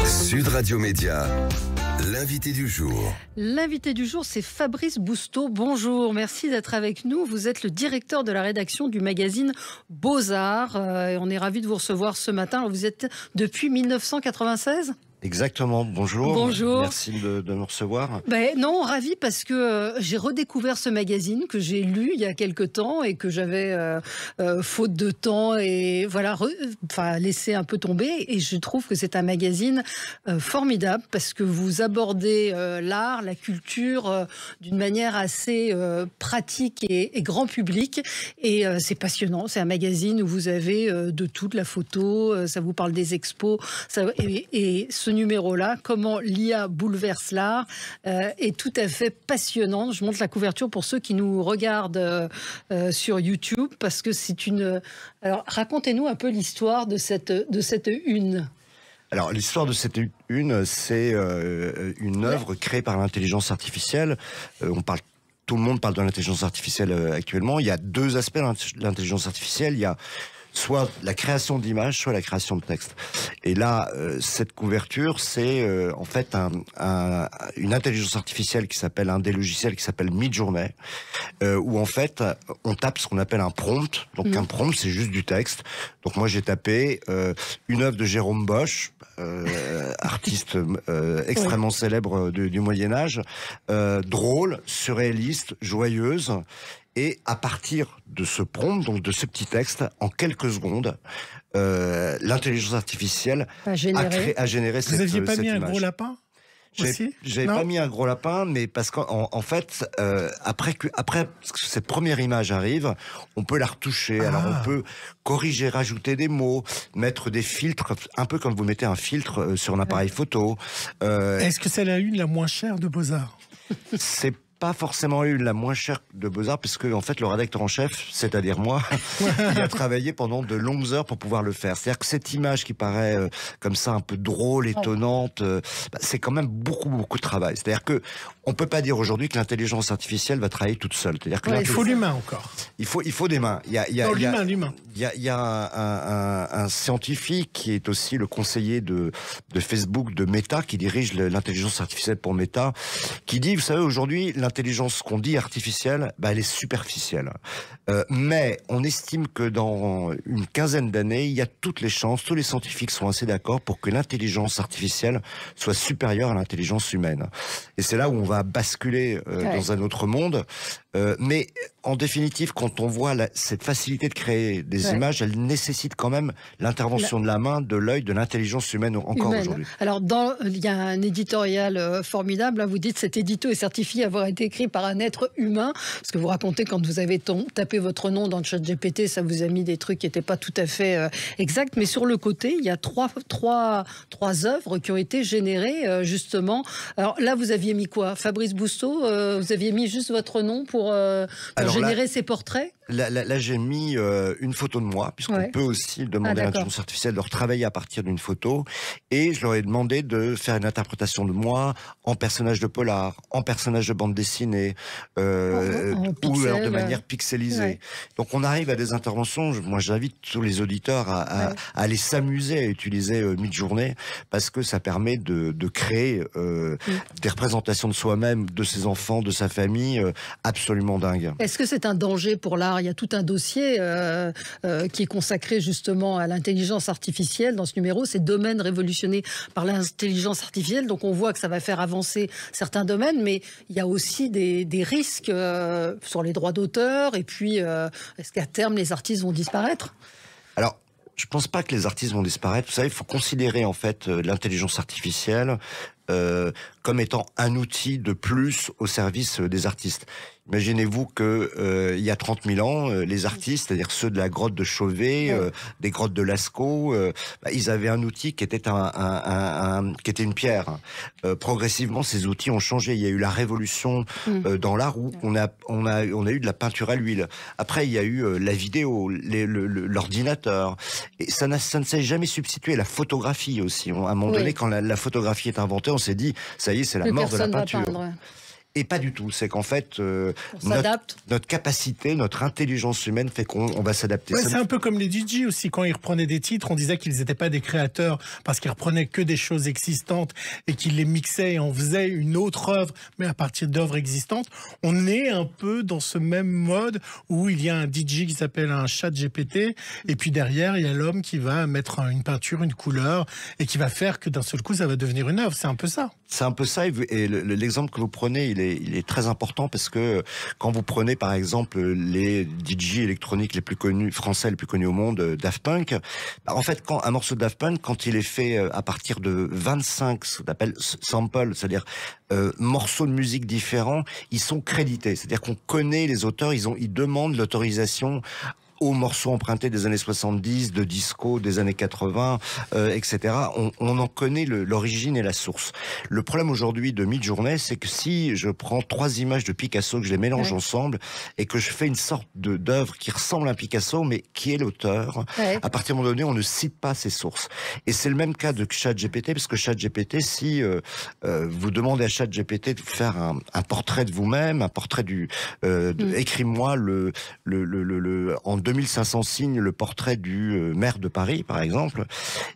Sud Radio Média, l'invité du jour. L'invité du jour, c'est Fabrice Bousteau. Bonjour, merci d'être avec nous. Vous êtes le directeur de la rédaction du magazine Beaux-Arts. Et on est ravis de vous recevoir ce matin. Alors, vous êtes depuis 1996 ? Exactement, bonjour. Bonjour. Merci de me recevoir. Non, ravi parce que j'ai redécouvert ce magazine que j'ai lu il y a quelque temps et que j'avais, faute de temps, et voilà, laissé un peu tomber. Et je trouve que c'est un magazine formidable parce que vous abordez l'art, la culture d'une manière assez pratique et grand public. Et c'est passionnant. C'est un magazine où vous avez de toute la photo, ça vous parle des expos. Et ce numéro-là, comment l'IA bouleverse l'art, est tout à fait passionnant. Je montre la couverture pour ceux qui nous regardent sur YouTube, parce que c'est une... Alors, racontez-nous un peu l'histoire de cette une. Alors, l'histoire de cette une, c'est une œuvre créée par l'intelligence artificielle. Tout le monde parle de l'intelligence artificielle actuellement. Il y a deux aspects de l'intelligence artificielle. Il y a soit la création d'images, soit la création de texte. Et là, cette couverture, c'est en fait une intelligence artificielle des logiciels qui s'appelle Midjourney, où en fait, on tape ce qu'on appelle un prompt. Donc un prompt, c'est juste du texte. Donc moi, j'ai tapé une œuvre de Jérôme Bosch, artiste extrêmement célèbre du Moyen-Âge, drôle, surréaliste, joyeuse. Et à partir de ce prompt, donc de ce petit texte, en quelques secondes, l'intelligence artificielle a généré cette image. Vous n'aviez pas mis un gros lapin aussi ? J'avais pas mis un gros lapin, mais parce qu'en fait, après que cette première image arrive, on peut la retoucher. Alors on peut corriger, rajouter des mots, mettre des filtres, un peu comme vous mettez un filtre sur un appareil photo. Est-ce que c'est la une la moins chère de Beaux-Arts ? C'est pas forcément eu la moins chère de Beaux-Arts, parce que en fait le rédacteur en chef, c'est-à-dire moi, il a travaillé pendant de longues heures pour pouvoir le faire. C'est-à-dire que cette image qui paraît comme ça un peu drôle, étonnante, c'est quand même beaucoup de travail. C'est-à-dire que on peut pas dire aujourd'hui que l'intelligence artificielle va travailler toute seule. C'est-à-dire que il faut l'humain encore. Il faut des mains. L'humain. Il y a un scientifique qui est aussi le conseiller de Facebook, de Meta, qui dirige l'intelligence artificielle pour Meta, qui dit, vous savez, aujourd'hui, l'intelligence qu'on dit artificielle, elle est superficielle. Mais on estime que dans une quinzaine d'années, il y a toutes les chances, tous les scientifiques sont assez d'accord pour que l'intelligence artificielle soit supérieure à l'intelligence humaine. Et c'est là où on va basculer dans un autre monde. Mais en définitive, quand on voit cette facilité de créer des images, elle nécessite quand même l'intervention de la main, de l'œil, de l'intelligence humaine encore aujourd'hui. Alors, il y a un éditorial formidable. Vous dites, cet édito est certifié avoir été écrit par un être humain. Parce que vous racontez, quand vous avez tapé votre nom dans le chat GPT, ça vous a mis des trucs qui n'étaient pas tout à fait exacts. Mais sur le côté, il y a trois œuvres qui ont été générées, justement. Alors là, vous aviez mis quoi ? Fabrice Bousteau, vous aviez mis juste votre nom pour générer ces portraits ? Là, j'ai mis une photo de moi, puisqu'on peut aussi demander à l'intelligence artificielle de retravailler à partir d'une photo. Et je leur ai demandé de faire une interprétation de moi en personnage de polar, en personnage de bande dessinée, ou alors de manière pixelisée. Ouais. Donc on arrive à des interventions. Moi, j'invite tous les auditeurs à aller s'amuser à utiliser Midjourney, parce que ça permet de créer des représentations de soi-même, de ses enfants, de sa famille, absolument dingues. Est-ce que c'est un danger pour l'art ? Il y a tout un dossier qui est consacré justement à l'intelligence artificielle dans ce numéro. C'est domaines révolutionnés par l'intelligence artificielle. Donc on voit que ça va faire avancer certains domaines, mais il y a aussi des risques sur les droits d'auteur. Et puis, est-ce qu'à terme, les artistes vont disparaître ? Alors, je pense pas que les artistes vont disparaître. Vous savez, il faut considérer en fait l'intelligence artificielle comme étant un outil de plus au service des artistes. Imaginez-vous que il y a 30 000 ans, les artistes, c'est-à-dire ceux de la grotte de Chauvet, des grottes de Lascaux, ils avaient un outil qui était qui était une pierre. Progressivement, ces outils ont changé. Il y a eu la révolution dans l'art où on a eu de la peinture à l'huile. Après, il y a eu la vidéo, l'ordinateur. Et ça ne s'est jamais substitué à la photographie aussi. À un moment donné, quand la photographie est inventée, on s'est dit, ça y est, c'est la mort de la peinture. Et pas du tout. C'est qu'en fait, notre capacité, notre intelligence humaine fait qu'on va s'adapter. Ouais, c'est un peu comme les DJ aussi. Quand ils reprenaient des titres, on disait qu'ils n'étaient pas des créateurs parce qu'ils reprenaient que des choses existantes et qu'ils les mixaient et en faisaient une autre œuvre, mais à partir d'œuvres existantes. On est un peu dans ce même mode où il y a un DJ qui s'appelle un ChatGPT et puis derrière, il y a l'homme qui va mettre une peinture, une couleur et qui va faire que d'un seul coup, ça va devenir une œuvre. C'est un peu ça. C'est un peu ça, et l'exemple que vous prenez, il est très important parce que quand vous prenez par exemple les DJ électroniques les plus connus, français les plus connus au monde, Daft Punk, en fait quand un morceau de Daft Punk, quand il est fait à partir de 25, ce qu'on appelle samples, c'est-à-dire morceaux de musique différents, ils sont crédités, c'est-à-dire qu'on connaît les auteurs, ils demandent l'autorisation aux morceaux empruntés des années 70, de disco, des années 80, etc. On en connaît l'origine et la source. Le problème aujourd'hui de Midjourney, c'est que si je prends 3 images de Picasso, que je les mélange ensemble, et que je fais une sorte d'œuvre qui ressemble à Picasso, mais qui est l'auteur, à partir d'un moment donné, on ne cite pas ses sources. Et c'est le même cas de ChatGPT, parce que ChatGPT, si vous demandez à ChatGPT de faire un portrait de vous-même, un portrait écris-moi en 2500 signes le portrait du maire de Paris, par exemple,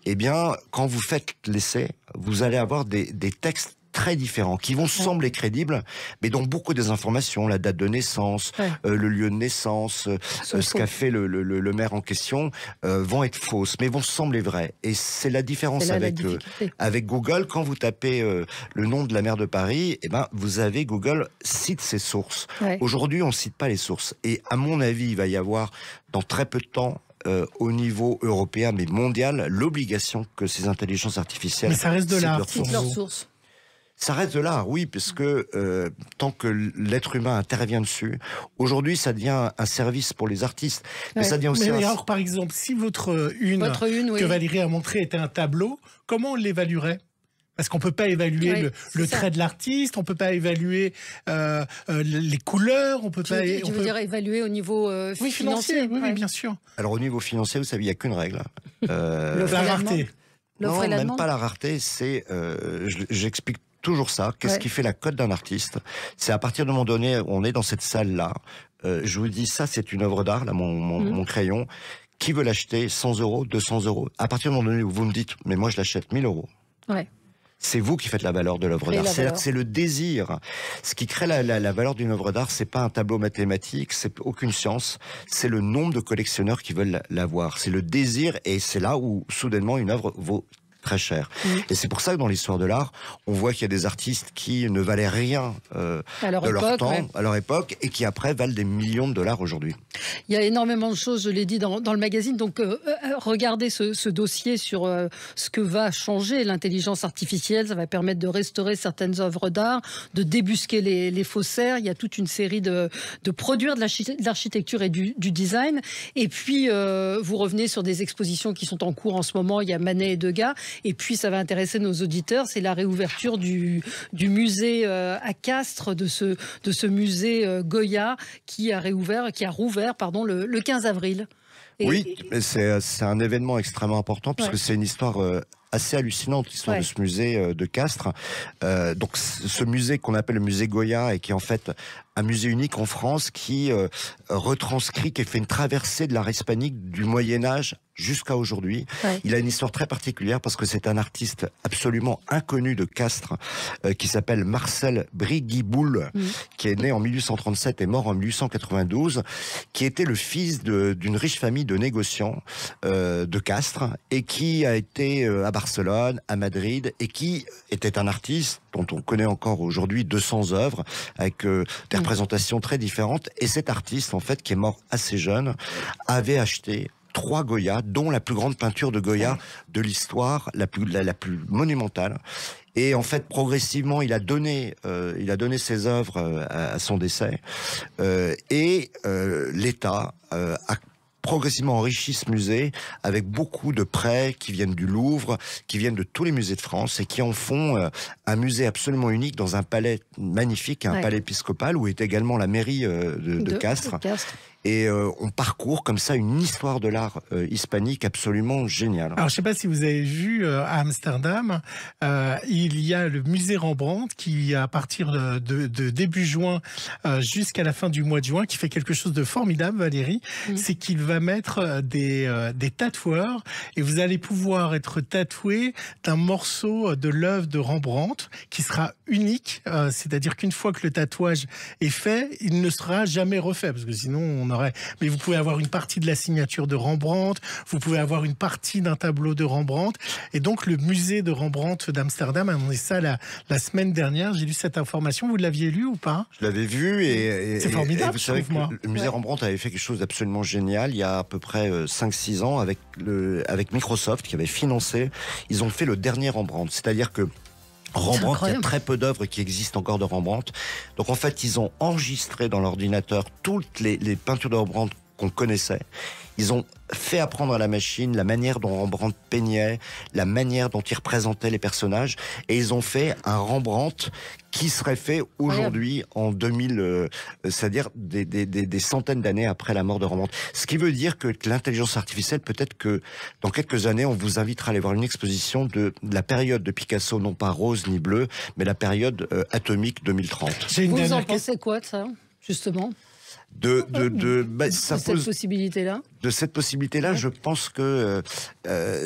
eh bien, quand vous faites l'essai, vous allez avoir des textes très différents, qui vont sembler crédibles, mais dont beaucoup des informations, la date de naissance, le lieu de naissance, ce qu'a fait le maire en question, vont être fausses, mais vont sembler vraies. Et c'est la différence avec Google. Quand vous tapez le nom de la maire de Paris, eh ben, vous avez Google cite ses sources. Aujourd'hui, on ne cite pas les sources. Et à mon avis, il va y avoir, dans très peu de temps, au niveau européen, mais mondial, l'obligation que ces intelligences artificielles... Mais ça reste de l'art. Leur source. Ça reste de l'art, oui, parce que tant que l'être humain intervient dessus, aujourd'hui, ça devient un service pour les artistes. Mais ça devient aussi alors, par exemple, si votre une que Valérie a montré était un tableau, comment on l'évaluerait ? Parce qu'on ne peut pas évaluer le trait de l'artiste, on ne peut pas évaluer les couleurs, on peut pas... Tu veux dire évaluer au niveau financier. Oui, bien sûr. Alors, au niveau financier, vous savez, il n'y a qu'une règle. La rareté. Non, même pas la rareté, c'est... j'explique toujours ça. Qu'est-ce qui fait la cote d'un artiste? C'est à partir de moment donné, on est dans cette salle-là. Je vous dis, ça, c'est une œuvre d'art, là, mon crayon. Qui veut l'acheter? 100 euros, 200 euros. À partir du moment donné où vous me dites, mais moi, je l'achète 1000 euros. C'est vous qui faites la valeur de l'œuvre d'art. C'est-à-dire que c'est le désir. Ce qui crée la valeur d'une œuvre d'art, c'est pas un tableau mathématique, c'est aucune science. C'est le nombre de collectionneurs qui veulent l'avoir. C'est le désir, et c'est là où, soudainement, une œuvre vaut très cher. Et c'est pour ça que dans l'histoire de l'art, on voit qu'il y a des artistes qui ne valaient rien de leur temps, à leur époque, et qui après valent des millions de dollars aujourd'hui. Il y a énormément de choses, je l'ai dit dans le magazine, donc regardez ce dossier sur ce que va changer l'intelligence artificielle. Ça va permettre de restaurer certaines œuvres d'art, de débusquer les faussaires. Il y a toute une série de produire de l'architecture et du design. Et puis, vous revenez sur des expositions qui sont en cours en ce moment. Il y a Manet et Degas. Et puis, ça va intéresser nos auditeurs, c'est la réouverture du musée à Castres, de ce musée Goya qui a rouvert le 15 avril. Oui, c'est un événement extrêmement important, puisque c'est une histoire assez hallucinante, l'histoire de ce musée de Castres. Donc, ce musée qu'on appelle le musée Goya, et qui est en fait un musée unique en France, qui retranscrit, qui fait une traversée de l'art hispanique du Moyen-Âge jusqu'à aujourd'hui. Il a une histoire très particulière parce que c'est un artiste absolument inconnu de Castres qui s'appelle Marcel Briguiboul, qui est né en 1837 et mort en 1892, qui était le fils d'une riche famille de négociants de Castres, et qui a été à Barcelone, à Madrid, et qui était un artiste dont on connaît encore aujourd'hui 200 œuvres avec des représentations très différentes. Et cet artiste, en fait, qui est mort assez jeune, avait acheté 3 Goya, dont la plus grande peinture de Goya de l'histoire, la plus monumentale. Et en fait, progressivement, il a donné ses œuvres à son décès. Et l'État a progressivement enrichi ce musée avec beaucoup de prêts qui viennent du Louvre, qui viennent de tous les musées de France, et qui en font un musée absolument unique dans un palais magnifique, un palais épiscopal où est également la mairie de Castres. Et on parcourt comme ça une histoire de l'art hispanique absolument géniale. Alors, je ne sais pas si vous avez vu à Amsterdam, il y a le musée Rembrandt qui, à partir de début juin jusqu'à la fin du mois de juin, qui fait quelque chose de formidable, Valérie, c'est qu'il va mettre des tatoueurs et vous allez pouvoir être tatoué d'un morceau de l'œuvre de Rembrandt qui sera unique, c'est-à-dire qu'une fois que le tatouage est fait, il ne sera jamais refait, parce que sinon on aurait... Mais vous pouvez avoir une partie de la signature de Rembrandt, vous pouvez avoir une partie d'un tableau de Rembrandt, et donc le musée de Rembrandt d'Amsterdam a annoncé ça la semaine dernière. J'ai lu cette information, vous l'aviez lu ou pas? Je l'avais vu et c'est formidable, et vous savez que le musée Rembrandt avait fait quelque chose d'absolument génial il y a à peu près 5-6 ans avec Microsoft qui avait financé. Ils ont fait le dernier Rembrandt, c'est-à-dire que Rembrandt, il y a très peu d'œuvres qui existent encore de Rembrandt. Donc en fait, ils ont enregistré dans l'ordinateur toutes les peintures de Rembrandt qu'on connaissait. Ils ont fait apprendre à la machine la manière dont Rembrandt peignait, la manière dont il représentait les personnages, et ils ont fait un Rembrandt qui serait fait aujourd'hui en 2000, c'est-à-dire des centaines d'années après la mort de Rembrandt. Ce qui veut dire que l'intelligence artificielle, peut-être que dans quelques années, on vous invitera à aller voir une exposition de la période de Picasso, non pas rose ni bleu, mais la période atomique 2030. Vous en pensez quoi de ça, justement? Cette possibilité-là. De cette possibilité-là, je pense que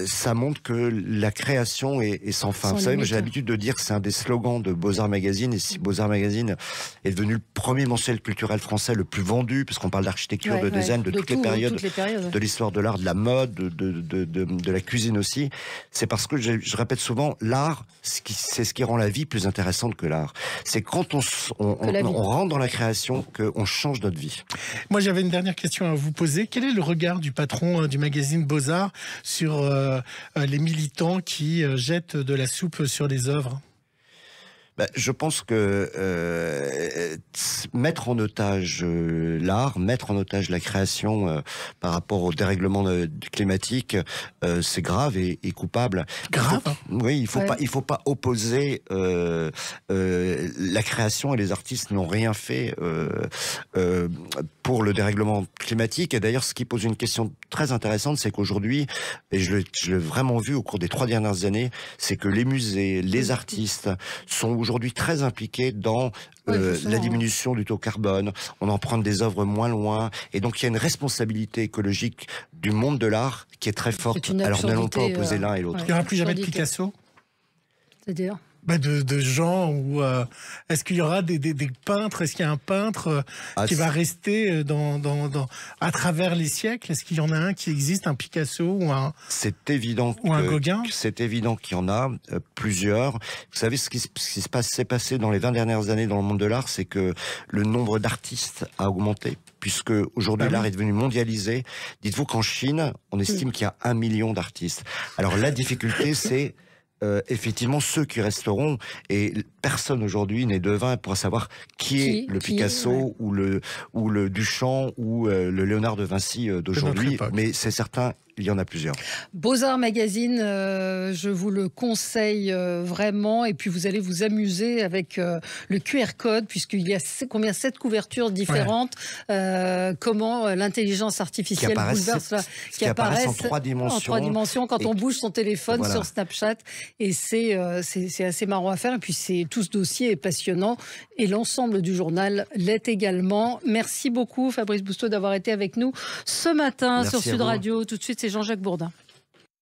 ça montre que la création est sans fin. Vous savez, j'ai l'habitude de dire que c'est un des slogans de Beaux-Arts Magazine, et si Beaux-Arts Magazine est devenu le premier mensuel culturel français le plus vendu, puisqu'on parle d'architecture, de design, de toutes les périodes, de l'histoire de l'art, de la mode, de la cuisine aussi, c'est parce que, je répète souvent, l'art, c'est ce qui rend la vie plus intéressante que l'art. C'est quand on rentre dans la création qu'on change notre vie. Moi, j'avais une dernière question à vous poser. Quel est le regard du patron du magazine Beaux-Arts sur les militants qui jettent de la soupe sur les œuvres? Je pense que mettre en otage l'art, mettre en otage la création par rapport au dérèglement climatique, c'est grave et coupable. Grave. Oui, il faut pas opposer la création, et les artistes n'ont rien fait pour le dérèglement climatique. Et d'ailleurs, ce qui pose une question très intéressante, c'est qu'aujourd'hui, et je l'ai vraiment vu au cours des 3 dernières années, c'est que les musées, les artistes sont aujourd'hui très impliqués dans la diminution du taux carbone. On emprunte des œuvres moins loin, et donc il y a une responsabilité écologique du monde de l'art qui est très forte. Alors n'allons pas opposer l'un et l'autre. Il n'y aura plus jamais de Picasso? C'est-à-dire de gens, ou est-ce qu'il y aura des peintres? Est-ce qu'il y a un peintre qui va rester à travers les siècles? Est-ce qu'il y en a un qui existe, un Picasso ou un Gauguin? C'est évident qu'il y en a plusieurs. Vous savez, ce qui s'est passé dans les 20 dernières années dans le monde de l'art, c'est que le nombre d'artistes a augmenté, puisque aujourd'hui l'art est devenu mondialisé. Dites-vous qu'en Chine, on estime qu'il y a 1 million d'artistes. Alors la difficulté, c'est effectivement ceux qui resteront, et personne aujourd'hui n'est devin pour savoir qui est le Picasso ou le Duchamp ou le Léonard de Vinci d'aujourd'hui, mais c'est certain, il y en a plusieurs. Beaux-Arts Magazine, je vous le conseille vraiment, et puis vous allez vous amuser avec le QR code, puisqu'il y a 7 couvertures différentes, comment l'intelligence artificielle bouleverse, qui apparaissent en 3 dimensions. En 3 dimensions, quand on bouge son téléphone sur Snapchat, et c'est assez marrant à faire, et puis tout ce dossier est passionnant, et l'ensemble du journal l'est également. Merci beaucoup Fabrice Bousteau d'avoir été avec nous ce matin sur Sud Radio. Tout de suite, c'est Jean-Jacques Bourdin.